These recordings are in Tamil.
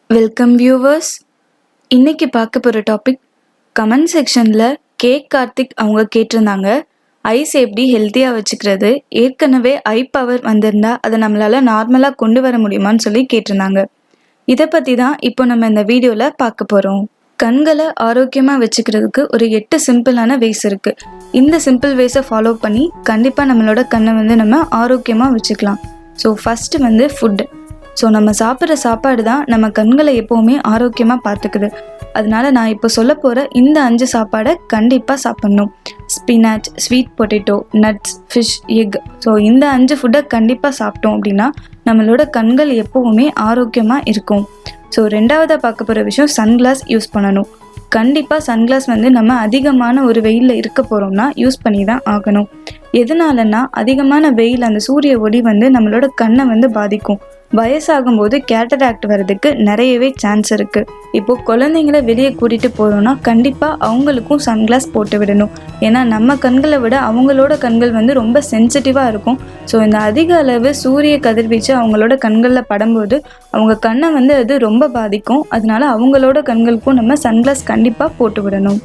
Welcome viewers. இன்னைக்கு பார்க்க போகிற டாபிக் கமெண்ட் செக்ஷனில் கார்த்திக் அவங்க கேட்டிருந்தாங்க, ஐஸ் எப்படி ஹெல்த்தியாக வச்சுக்கிறது, ஏற்கனவே ஐ பவர் வந்திருந்தா அதை நம்மளால் நார்மலாக கொண்டு வர முடியுமான்னு சொல்லி கேட்டிருந்தாங்க. இதை பற்றி தான் இப்போ நம்ம இந்த வீடியோவில் பார்க்க போகிறோம். கண்களை ஆரோக்கியமாக வச்சுக்கிறதுக்கு ஒரு 8 சிம்பிளான வேஸ் இருக்குது. இந்த சிம்பிள் வேஸை ஃபாலோ பண்ணி கண்டிப்பாக நம்மளோட கண்ணை நம்ம ஆரோக்கியமாக வச்சுக்கலாம். So first food. ஸோ நம்ம சாப்பிட்ற சாப்பாடு தான் நம்ம கண்களை எப்போவுமே ஆரோக்கியமாக பார்த்துக்குது. அதனால நான் இப்போ சொல்ல போகிற இந்த 5 சாப்பாடை கண்டிப்பாக சாப்பிட்ணும். Spinach, sweet potato, nuts, fish, egg. So இந்த 5 ஃபுட்டை கண்டிப்பாக சாப்பிட்டோம் அப்படின்னா நம்மளோட கண்கள் எப்போவுமே ஆரோக்கியமாக இருக்கும். ஸோ 2ஆவதாக பார்க்க போகிற விஷயம், சன்கிளாஸ் யூஸ் பண்ணணும். கண்டிப்பாக சன்கிளாஸ் நம்ம அதிகமான ஒரு வெயிலில் இருக்க போகிறோம்னா யூஸ் பண்ணி தான் ஆகணும். எதனாலன்னா அதிகமான வெயில், அந்த சூரிய ஒளி நம்மளோட கண்ணை பாதிக்கும். வயசாகும்போது கேட்டராக்ட் வர்றதுக்கு நிறையவே சான்ஸ் இருக்குது. இப்போது குழந்தைங்களை வெளியே கூட்டிகிட்டு போகிறோன்னா கண்டிப்பாக அவங்களுக்கும் சன்கிளாஸ் போட்டு விடணும். ஏன்னா நம்ம கண்களை விட அவங்களோட கண்கள் ரொம்ப சென்சிட்டிவாக இருக்கும். ஸோ இந்த அதிக அளவு சூரிய கதிர்வீச்சு அவங்களோட கண்களில் படும்போது அவங்க கண்ணை அது ரொம்ப பாதிக்கும். அதனால அவங்களோட கண்களுக்கும் நம்ம சன்கிளாஸ் கண்டிப்பாக போட்டு விடணும்.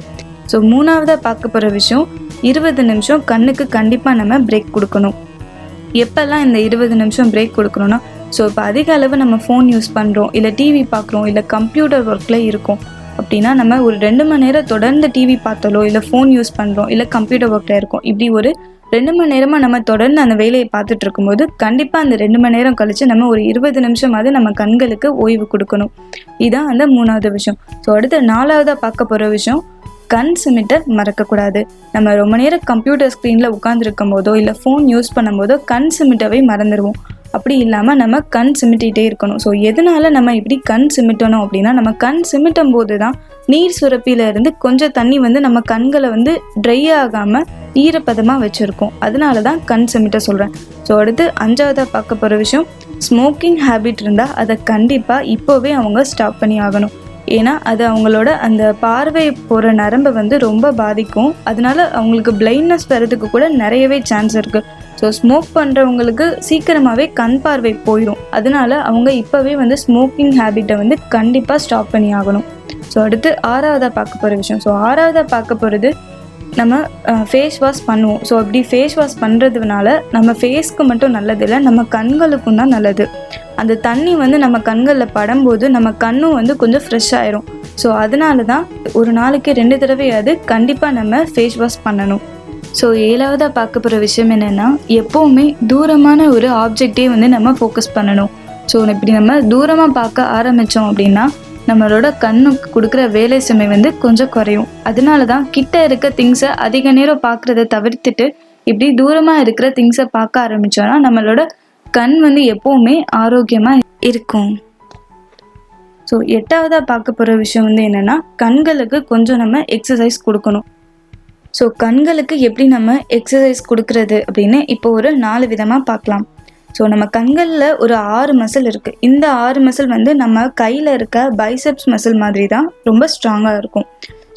ஸோ 3ஆவதாக பார்க்க போகிற விஷயம், 20 நிமிஷம் கண்ணுக்கு கண்டிப்பாக நம்ம பிரேக் கொடுக்கணும். எப்போல்லாம் இந்த 20 நிமிஷம் பிரேக் கொடுக்கணும்னா, ஸோ இப்போ அதிக அளவு நம்ம ஃபோன் யூஸ் பண்ணுறோம், இல்லை டிவி பார்க்குறோம், இல்லை கம்ப்யூட்டர் ஒர்க்கில் இருக்கோம் அப்படின்னா நம்ம ஒரு 2 மணி நேரம் தொடர்ந்து டிவி பார்த்தாலோ, இல்லை ஃபோன் யூஸ் பண்ணுறோம், இல்லை கம்ப்யூட்டர் ஒர்க்கில் இருக்கோம், இப்படி ஒரு 2 மணி நேரமாக நம்ம தொடர்ந்து அந்த வேலையை பார்த்துட்டு இருக்கும்போது கண்டிப்பாக அந்த 2 மணி நேரம் கழித்து நம்ம ஒரு 20 நிமிஷமாவது நம்ம கண்களுக்கு ஓய்வு கொடுக்கணும். இதுதான் 3ஆவது விஷயம். ஸோ அடுத்து 4ஆவதாக பார்க்க போகிற விஷயம், கண் சிமிட்ட மறக்கக்கூடாது. நம்ம ரொம்ப நேரம் கம்ப்யூட்டர் ஸ்க்ரீனில் உட்காந்துருக்கும் போதோ இல்லை ஃபோன் யூஸ் பண்ணும் போதோ கண் சிமிட்டவே மறந்துடுவோம். அப்படி இல்லாமல் நம்ம கண் சிமிட்டிகிட்டே இருக்கணும். ஸோ எதனால நம்ம இப்படி கண் சிமிட்டணும் அப்படின்னா, நம்ம கண் சிமிட்டும் போது தான் நீர் சுரப்பியிலேருந்து கொஞ்சம் தண்ணி நம்ம கண்களை ட்ரை ஆகாமல் ஈரப்பதமாக வச்சுருக்கோம். அதனால தான் கண் சிமிட்ட சொல்கிறேன். ஸோ அடுத்து 5ஆவதாக பார்க்க போகிற விஷயம், ஸ்மோக்கிங் ஹேபிட் இருந்தால் அதை கண்டிப்பாக இப்போவே அவங்க ஸ்டாப் பண்ணி ஆகணும். ஏன்னா அது அவங்களோட அந்த பார்வை போகிற நரம்பை ரொம்ப பாதிக்கும். அதனால அவங்களுக்கு பிளைண்ட்னஸ் வர்றதுக்கு கூட நிறையவே சான்ஸ் இருக்குது. ஸோ ஸ்மோக் பண்ணுறவங்களுக்கு சீக்கிரமாகவே கண் பார்வை போயிடும். அதனால அவங்க இப்போவே ஸ்மோக்கிங் ஹேபிட்டை கண்டிப்பாக ஸ்டாப் பண்ணி ஆகணும். ஸோ அடுத்து 6ஆவதாக பார்க்க போகிற விஷயம், ஸோ 6ஆவதாக பார்க்க போகிறது, நம்ம ஃபேஸ் வாஷ் பண்ணுவோம். ஸோ அப்படி ஃபேஸ் வாஷ் பண்ணுறதுனால நம்ம ஃபேஸ்க்கு மட்டும் நல்லதில்லை, நம்ம கண்களுக்கும் தான் நல்லது. அந்த தண்ணி நம்ம கண்களில் படும்போது நம்ம கண்ணும் கொஞ்சம் ஃப்ரெஷ் ஆயிரும். ஸோ அதனால தான் ஒரு நாளைக்கு 2 தடவையாவது கண்டிப்பாக நம்ம ஃபேஸ் வாஷ் பண்ணணும். ஸோ 7ஆவதாக பார்க்க போகிற விஷயம் என்னென்னா, எப்போவுமே தூரமான ஒரு ஆப்ஜெக்டே நம்ம ஃபோக்கஸ் பண்ணணும். ஸோ இப்படி நம்ம தூரமாக பார்க்க ஆரம்பித்தோம் அப்படின்னா நம்மளோட கண்ணுக்கு கொடுக்குற வேலை சுமை கொஞ்சம் குறையும். அதனால தான் கிட்ட இருக்க திங்ஸை அதிக நேரம் பார்க்குறத தவிர்த்துட்டு இப்படி தூரமாக இருக்கிற திங்ஸை பார்க்க ஆரம்பித்தோன்னா நம்மளோட கண் எப்போவுமே ஆரோக்கியமாக இருக்கும். ஸோ 8ஆவதாக பார்க்க போகிற விஷயம் என்னென்னா, கண்களுக்கு கொஞ்சம் நம்ம எக்ஸசைஸ் கொடுக்கணும். ஸோ கண்களுக்கு எப்படி நம்ம எக்ஸசைஸ் கொடுக்கறது அப்படின்னு இப்போ ஒரு 4 விதமாக பார்க்கலாம். ஸோ நம்ம கண்களில் ஒரு 6 மசில் இருக்குது. இந்த 6 மசில் நம்ம கையில் இருக்க பைசெப்ஸ் மசில் மாதிரி தான் ரொம்ப ஸ்ட்ராங்காக இருக்கும்.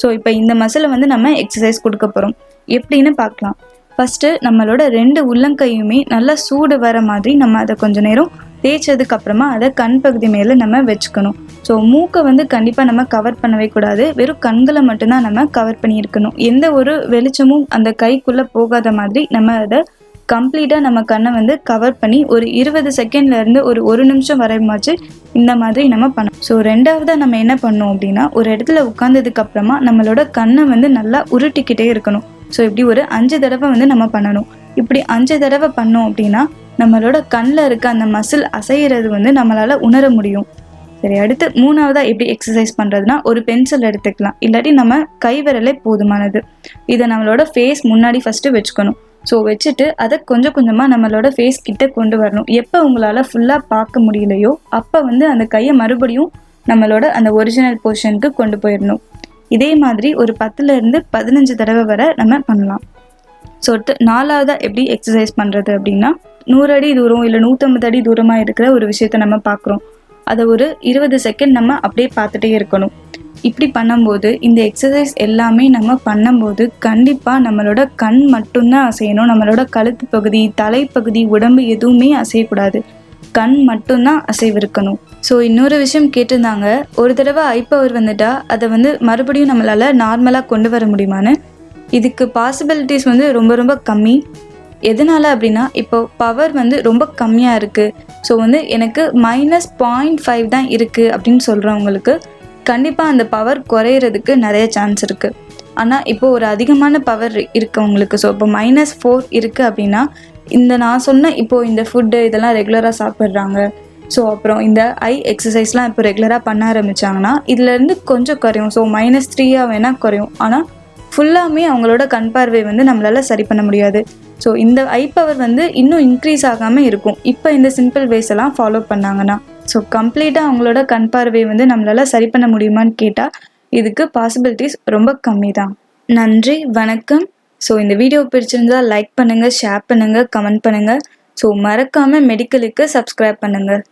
ஸோ இப்போ இந்த மசிலை நம்ம எக்ஸசைஸ் கொடுக்க போகிறோம். எப்படின்னு பார்க்கலாம். ஃபஸ்ட்டு நம்மளோட 2 உள்ளங்கையுமே நல்லா சூடு வர மாதிரி நம்ம அதை கொஞ்சம் நேரம் தேய்ச்சதுக்கு அப்புறமா அதை கண் பகுதி மேலே நம்ம வச்சுக்கணும். ஸோ மூக்கை கண்டிப்பாக நம்ம கவர் பண்ணவே கூடாது. வெறும் கண்களை மட்டும்தான் நம்ம கவர் பண்ணியிருக்கணும். எந்த ஒரு வெளிச்சமும் அந்த கைக்குள்ளே போகாத மாதிரி நம்ம அதை கம்ப்ளீட்டாக நம்ம கண்ணை கவர் பண்ணி ஒரு 20 செகண்ட்லேருந்து ஒரு 1 நிமிஷம் வரைமாச்சு இந்த மாதிரி நம்ம பண்ணணும். ஸோ 2ஆவதாக நம்ம என்ன பண்ணோம் அப்படின்னா, ஒரு இடத்துல உட்காந்ததுக்கு அப்புறமா நம்மளோட கண்ணை நல்லா உருட்டிக்கிட்டே இருக்கணும். ஸோ இப்படி ஒரு 5 தடவை நம்ம பண்ணணும். இப்படி 5 தடவை பண்ணோம் அப்படின்னா நம்மளோட கண்ணில் இருக்க அந்த மசில் அசைகிறது நம்மளால் உணர முடியும். சரி, அடுத்து 3ஆவதாக எப்படி எக்ஸசைஸ் பண்ணுறதுனா, ஒரு பென்சில் எடுத்துக்கலாம், இல்லாட்டி நம்ம கை விரலே போதுமானது. இதை நம்மளோட ஃபேஸ் முன்னாடி ஃபஸ்ட்டு வச்சுக்கணும். ஸோ வச்சுட்டு அதை கொஞ்சம் கொஞ்சமாக நம்மளோட ஃபேஸ் கிட்ட கொண்டு வரணும். எப்போ உங்களால் ஃபுல்லாக பார்க்க முடியலையோ அப்போ அந்த கையை மறுபடியும் நம்மளோட அந்த ஒரிஜினல் பொசிஷனுக்கு கொண்டு போயிடணும். இதே மாதிரி ஒரு 10லேருந்து 15 தடவை வரை நம்ம பண்ணலாம். ஸோ 4ஆவதாக எப்படி எக்ஸசைஸ் பண்ணுறது அப்படின்னா, 100 அடி தூரம் இல்லை 150 அடி தூரமாக இருக்கிற ஒரு விஷயத்த நம்ம பார்க்குறோம். அதை ஒரு 20 செகண்ட் நம்ம அப்படியே பார்த்துட்டே இருக்கணும். இப்படி பண்ணும்போது இந்த எக்ஸசைஸ் எல்லாமே நம்ம பண்ணும்போது கண்டிப்பாக நம்மளோட கண் மட்டும்தான் அசையணும். நம்மளோட கழுத்து பகுதி, தலைப்பகுதி, உடம்பு எதுவுமே அசையக்கூடாது. கண் மட்டும்தான் அசைவிருக்கணும். ஸோ இன்னொரு விஷயம் கேட்டிருந்தாங்க, ஒரு தடவை ஐ பவர் வந்துட்டா அதை மறுபடியும் நம்மளால் நார்மலாக கொண்டு வர முடியுமான்னு. இதுக்கு பாசிபிலிட்டிஸ் ரொம்ப ரொம்ப கம்மி. எதனால் அப்படின்னா, இப்போ பவர் ரொம்ப கம்மியாக இருக்குது, ஸோ எனக்கு -0.5 தான் இருக்குது அப்படின்னு சொல்கிறவங்களுக்கு கண்டிப்பாக அந்த பவர் குறையிறதுக்கு நிறைய சான்ஸ் இருக்குது. ஆனால் இப்போது ஒரு அதிகமான பவர் இருக்கவங்களுக்கு, ஸோ இப்போ -4 இருக்குது அப்படின்னா, நான் சொன்ன இப்போது இந்த ஃபுட்டு இதெல்லாம் ரெகுலராக சாப்பிட்றாங்க, ஸோ அப்புறம் இந்த ஐ எக்ஸசைஸ்லாம் இப்போ ரெகுலராக பண்ண ஆரம்பித்தாங்கன்னா இதுலேருந்து கொஞ்சம் குறையும். ஸோ -3 வேணால் குறையும். ஆனால் ஃபுல்லாமே அவங்களோட கண் பார்வை நம்மளால் சரி பண்ண முடியாது. ஸோ இந்த ஐ பவர் இன்னும் இன்க்ரீஸ் ஆகாமல் இருக்கும் இப்போ இந்த சிம்பிள் வேஸ் எல்லாம் ஃபாலோ பண்ணாங்கன்னா. ஸோ கம்ப்ளீட்டாக அவங்களோட கண் பார்வை நம்மளால் சரி பண்ண முடியுமான்னு கேட்டால் இதுக்கு பாசிபிலிட்டிஸ் ரொம்ப கம்மி தான். நன்றி, வணக்கம். ஸோ இந்த வீடியோ பிடிச்சிருந்தா லைக் பண்ணுங்கள், ஷேர் பண்ணுங்கள், கமெண்ட் பண்ணுங்கள். ஸோ மறக்காமல் மெடிக்கலுக்கு சப்ஸ்கிரைப் பண்ணுங்கள்.